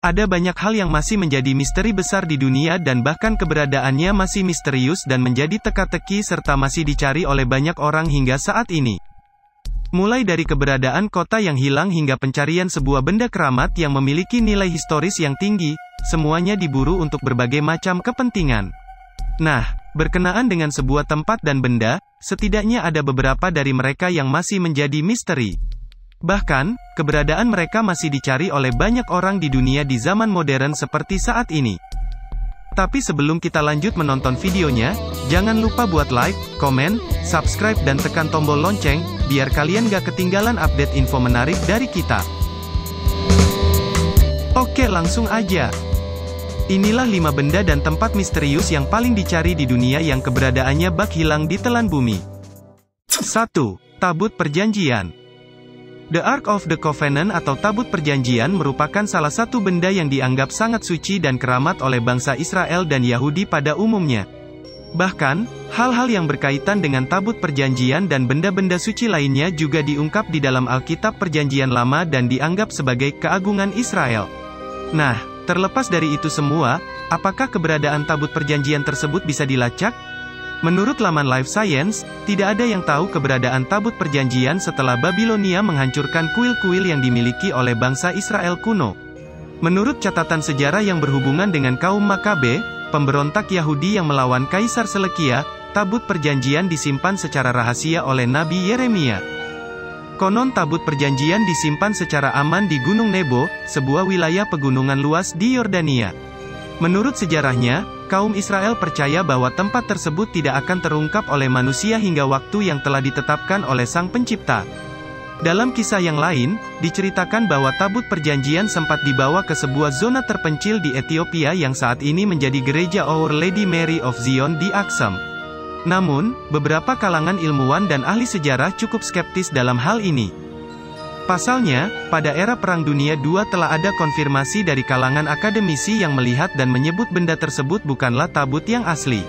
Ada banyak hal yang masih menjadi misteri besar di dunia dan bahkan keberadaannya masih misterius dan menjadi teka-teki serta masih dicari oleh banyak orang hingga saat ini. Mulai dari keberadaan kota yang hilang hingga pencarian sebuah benda keramat yang memiliki nilai historis yang tinggi, semuanya diburu untuk berbagai macam kepentingan. Nah, berkenaan dengan sebuah tempat dan benda, setidaknya ada beberapa dari mereka yang masih menjadi misteri. Bahkan, keberadaan mereka masih dicari oleh banyak orang di dunia di zaman modern seperti saat ini. Tapi sebelum kita lanjut menonton videonya, jangan lupa buat like, komen, subscribe dan tekan tombol lonceng, biar kalian gak ketinggalan update info menarik dari kita. Oke, langsung aja. Inilah 5 benda dan tempat misterius yang paling dicari di dunia yang keberadaannya bak hilang di telan bumi. 1. Tabut Perjanjian. The Ark of the Covenant atau Tabut Perjanjian merupakan salah satu benda yang dianggap sangat suci dan keramat oleh bangsa Israel dan Yahudi pada umumnya. Bahkan, hal-hal yang berkaitan dengan Tabut Perjanjian dan benda-benda suci lainnya juga diungkap di dalam Alkitab Perjanjian Lama dan dianggap sebagai keagungan Israel. Nah, terlepas dari itu semua, apakah keberadaan Tabut Perjanjian tersebut bisa dilacak? Menurut laman Life Science, tidak ada yang tahu keberadaan Tabut Perjanjian setelah Babilonia menghancurkan kuil-kuil yang dimiliki oleh bangsa Israel kuno. Menurut catatan sejarah yang berhubungan dengan kaum Makabe, pemberontak Yahudi yang melawan Kaisar Selekia, Tabut Perjanjian disimpan secara rahasia oleh Nabi Yeremia. Konon Tabut Perjanjian disimpan secara aman di Gunung Nebo, sebuah wilayah pegunungan luas di Yordania. Menurut sejarahnya, kaum Israel percaya bahwa tempat tersebut tidak akan terungkap oleh manusia hingga waktu yang telah ditetapkan oleh Sang Pencipta. Dalam kisah yang lain, diceritakan bahwa Tabut Perjanjian sempat dibawa ke sebuah zona terpencil di Ethiopia yang saat ini menjadi gereja Our Lady Mary of Zion di Aksum. Namun, beberapa kalangan ilmuwan dan ahli sejarah cukup skeptis dalam hal ini. Pasalnya, pada era Perang Dunia II telah ada konfirmasi dari kalangan akademisi yang melihat dan menyebut benda tersebut bukanlah tabut yang asli.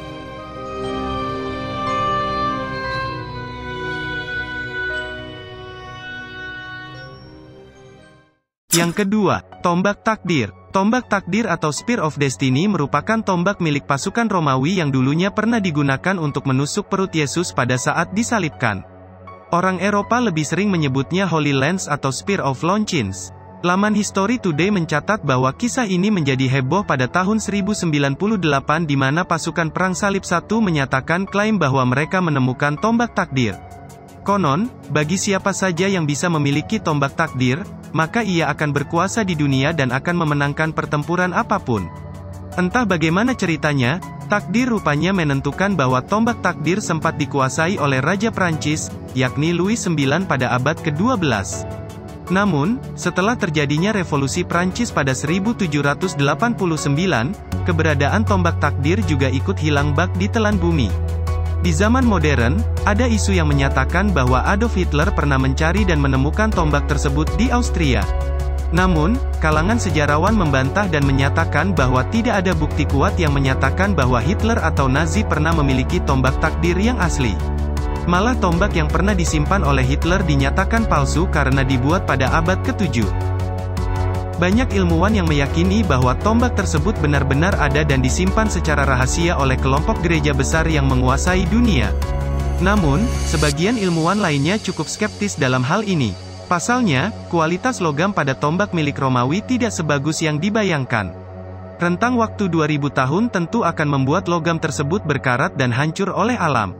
Yang kedua, tombak takdir. Tombak takdir atau Spear of Destiny merupakan tombak milik pasukan Romawi yang dulunya pernah digunakan untuk menusuk perut Yesus pada saat disalibkan. Orang Eropa lebih sering menyebutnya Holy Lance atau Spear of Longines. Laman History Today mencatat bahwa kisah ini menjadi heboh pada tahun 1098 di mana pasukan Perang Salib I menyatakan klaim bahwa mereka menemukan tombak takdir. Konon, bagi siapa saja yang bisa memiliki tombak takdir, maka ia akan berkuasa di dunia dan akan memenangkan pertempuran apapun. Entah bagaimana ceritanya, takdir rupanya menentukan bahwa tombak takdir sempat dikuasai oleh Raja Prancis, yakni Louis IX pada abad ke-12. Namun, setelah terjadinya Revolusi Prancis pada 1789, keberadaan tombak takdir juga ikut hilang bak di telan bumi. Di zaman modern, ada isu yang menyatakan bahwa Adolf Hitler pernah mencari dan menemukan tombak tersebut di Austria. Namun, kalangan sejarawan membantah dan menyatakan bahwa tidak ada bukti kuat yang menyatakan bahwa Hitler atau Nazi pernah memiliki tombak takdir yang asli. Malah tombak yang pernah disimpan oleh Hitler dinyatakan palsu karena dibuat pada abad ke-7. Banyak ilmuwan yang meyakini bahwa tombak tersebut benar-benar ada dan disimpan secara rahasia oleh kelompok gereja besar yang menguasai dunia. Namun, sebagian ilmuwan lainnya cukup skeptis dalam hal ini. Pasalnya, kualitas logam pada tombak milik Romawi tidak sebagus yang dibayangkan. Rentang waktu 2000 tahun tentu akan membuat logam tersebut berkarat dan hancur oleh alam.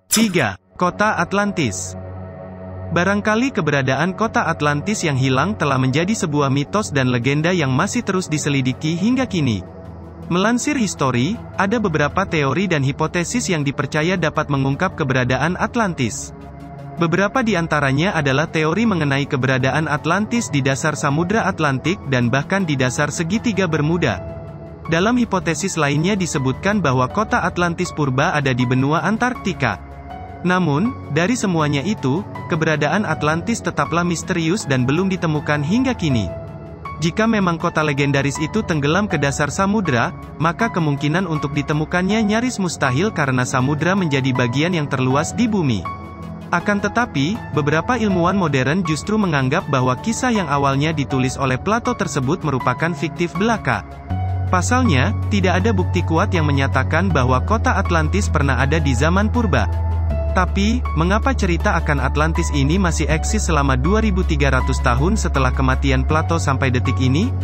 3. Kota Atlantis. Barangkali keberadaan kota Atlantis yang hilang telah menjadi sebuah mitos dan legenda yang masih terus diselidiki hingga kini. Melansir History, ada beberapa teori dan hipotesis yang dipercaya dapat mengungkap keberadaan Atlantis. Beberapa di antaranya adalah teori mengenai keberadaan Atlantis di dasar Samudra Atlantik dan bahkan di dasar segitiga Bermuda. Dalam hipotesis lainnya disebutkan bahwa kota Atlantis purba ada di benua Antarktika. Namun, dari semuanya itu, keberadaan Atlantis tetaplah misterius dan belum ditemukan hingga kini. Jika memang kota legendaris itu tenggelam ke dasar samudra, maka kemungkinan untuk ditemukannya nyaris mustahil karena samudra menjadi bagian yang terluas di bumi. Akan tetapi, beberapa ilmuwan modern justru menganggap bahwa kisah yang awalnya ditulis oleh Plato tersebut merupakan fiktif belaka. Pasalnya, tidak ada bukti kuat yang menyatakan bahwa kota Atlantis pernah ada di zaman purba. Tapi, mengapa cerita akan Atlantis ini masih eksis selama 2300 tahun setelah kematian Plato sampai detik ini?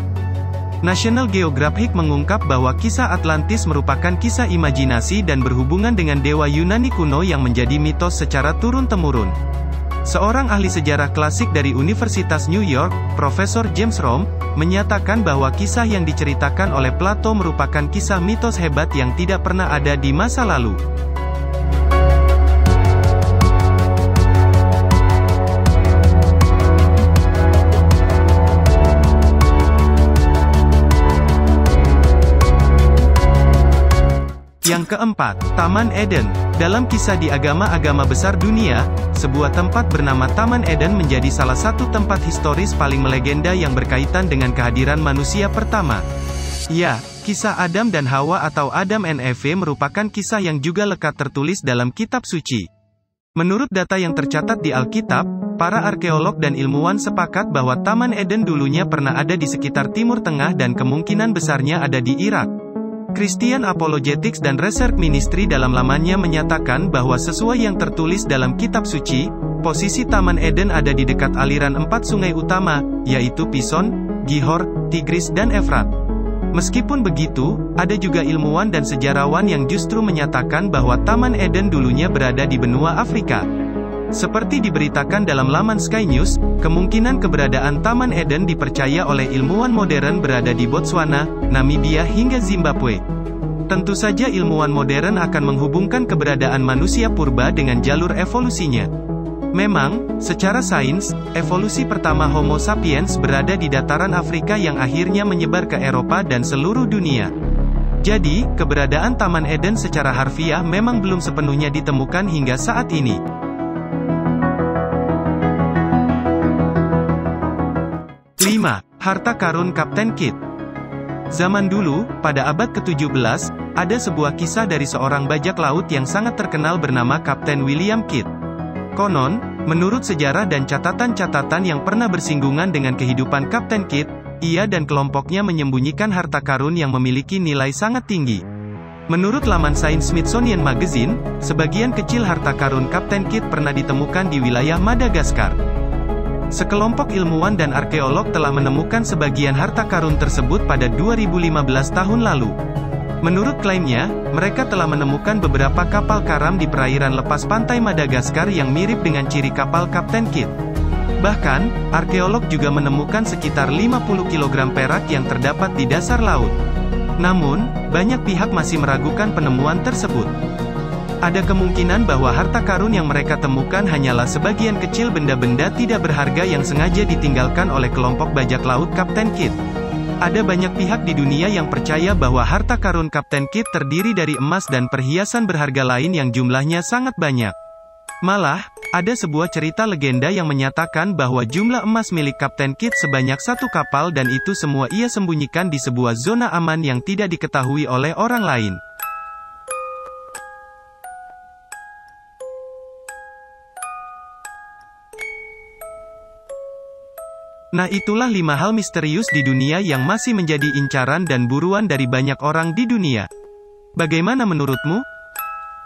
National Geographic mengungkap bahwa kisah Atlantis merupakan kisah imajinasi dan berhubungan dengan dewa Yunani kuno yang menjadi mitos secara turun-temurun. Seorang ahli sejarah klasik dari Universitas New York, Profesor James Romm, menyatakan bahwa kisah yang diceritakan oleh Plato merupakan kisah mitos hebat yang tidak pernah ada di masa lalu. Yang keempat, Taman Eden. Dalam kisah di agama-agama besar dunia, sebuah tempat bernama Taman Eden menjadi salah satu tempat historis paling melegenda yang berkaitan dengan kehadiran manusia pertama. Ya, kisah Adam dan Hawa atau Adam and Eve merupakan kisah yang juga lekat tertulis dalam kitab suci. Menurut data yang tercatat di Alkitab, para arkeolog dan ilmuwan sepakat bahwa Taman Eden dulunya pernah ada di sekitar Timur Tengah dan kemungkinan besarnya ada di Irak. Christian Apologetics dan Research Ministry dalam lamannya menyatakan bahwa sesuai yang tertulis dalam kitab suci, posisi Taman Eden ada di dekat aliran 4 sungai utama, yaitu Pison, Gihor, Tigris dan Efrat. Meskipun begitu, ada juga ilmuwan dan sejarawan yang justru menyatakan bahwa Taman Eden dulunya berada di benua Afrika. Seperti diberitakan dalam laman Sky News, kemungkinan keberadaan Taman Eden dipercaya oleh ilmuwan modern berada di Botswana, Namibia hingga Zimbabwe. Tentu saja ilmuwan modern akan menghubungkan keberadaan manusia purba dengan jalur evolusinya. Memang, secara sains, evolusi pertama Homo sapiens berada di dataran Afrika yang akhirnya menyebar ke Eropa dan seluruh dunia. Jadi, keberadaan Taman Eden secara harfiah memang belum sepenuhnya ditemukan hingga saat ini. 5. Harta karun Kapten Kidd. Zaman dulu, pada abad ke-17, ada sebuah kisah dari seorang bajak laut yang sangat terkenal bernama Kapten William Kidd. Konon, menurut sejarah dan catatan-catatan yang pernah bersinggungan dengan kehidupan Kapten Kidd, ia dan kelompoknya menyembunyikan harta karun yang memiliki nilai sangat tinggi. Menurut laman Science Smithsonian Magazine, sebagian kecil harta karun Kapten Kidd pernah ditemukan di wilayah Madagaskar. Sekelompok ilmuwan dan arkeolog telah menemukan sebagian harta karun tersebut pada 2015 tahun lalu. Menurut klaimnya, mereka telah menemukan beberapa kapal karam di perairan lepas pantai Madagaskar yang mirip dengan ciri kapal Kapten Kidd. Bahkan, arkeolog juga menemukan sekitar 50 kg perak yang terdapat di dasar laut. Namun, banyak pihak masih meragukan penemuan tersebut. Ada kemungkinan bahwa harta karun yang mereka temukan hanyalah sebagian kecil benda-benda tidak berharga yang sengaja ditinggalkan oleh kelompok bajak laut Kapten Kidd. Ada banyak pihak di dunia yang percaya bahwa harta karun Kapten Kidd terdiri dari emas dan perhiasan berharga lain yang jumlahnya sangat banyak. Malah, ada sebuah cerita legenda yang menyatakan bahwa jumlah emas milik Kapten Kidd sebanyak 1 kapal dan itu semua ia sembunyikan di sebuah zona aman yang tidak diketahui oleh orang lain. Nah, itulah 5 hal misterius di dunia yang masih menjadi incaran dan buruan dari banyak orang di dunia. Bagaimana menurutmu?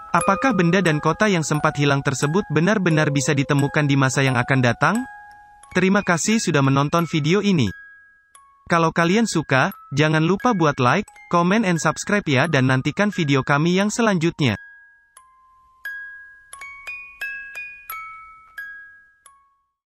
Apakah benda dan kota yang sempat hilang tersebut benar-benar bisa ditemukan di masa yang akan datang? Terima kasih sudah menonton video ini. Kalau kalian suka, jangan lupa buat like, comment and subscribe ya dan nantikan video kami yang selanjutnya.